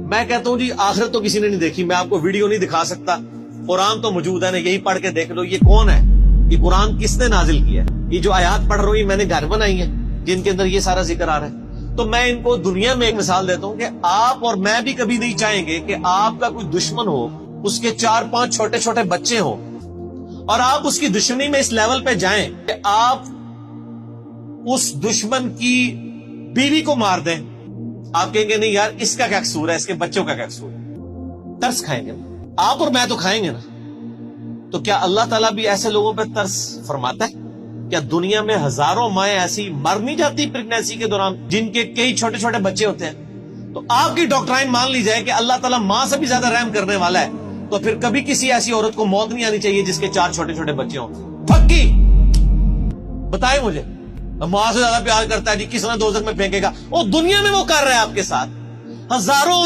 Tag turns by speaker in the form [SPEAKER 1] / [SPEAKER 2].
[SPEAKER 1] میں کہتا ہوں جی آخرت تو کسی نے نہیں دیکھی, میں آپ کو ویڈیو نہیں دکھا سکتا, قرآن تو موجود ہے نا, یہی پڑھ کے دیکھ لو. یہ کون ہے, یہ قرآن کس نے نازل کیا ہے؟ یہ جو آیات پڑھ رہا ہوں یہ میں نے گھر بنائی ہیں جن کے اندر یہ سارا ذکر آ رہا ہے. تو میں ان کو دنیا میں ایک مثال دیتا ہوں کہ آپ اور میں بھی کبھی نہیں چاہیں گے کہ آپ کا کوئی دشمن ہو, اس کے 4-5 چھوٹے چھوٹے بچے ہوں, اور آپ اس کی دشمنی میں اس لیول پہ جائیں کہ آپ اس دشمن کی بیوی کو مار دیں. آپ کہیں گے نہیں یار اس کا کیا قصور ہے, اس کے بچوں کا کیا قصور ہے؟ ترس کھائیں گے آپ اور میں تو کھائیں گے نا. تو کیا اللہ تعالیٰ بھی ایسے لوگوں پہ ترس فرماتا ہے؟ کیا دنیا میں ہزاروں مائیں ایسی مر نہیں جاتی پریگنینسی کے دوران جن کے کئی چھوٹے چھوٹے بچے ہوتے ہیں؟ تو آپ کی ڈاکٹرائن مان لی جائے کہ اللہ تعالیٰ ماں سے بھی زیادہ رحم کرنے والا ہے, تو پھر کبھی کسی ایسی عورت کو موت نہیں آنی چاہیے جس کے 4 چھوٹے چھوٹے بچے ہوں. پکی بتائیں مجھے, ماں سے زیادہ پیار کرتا ہے جی, کس نے دوزخ میں پھینکے گا؟ وہ دنیا میں وہ کر رہا ہے آپ کے ساتھ. ہزاروں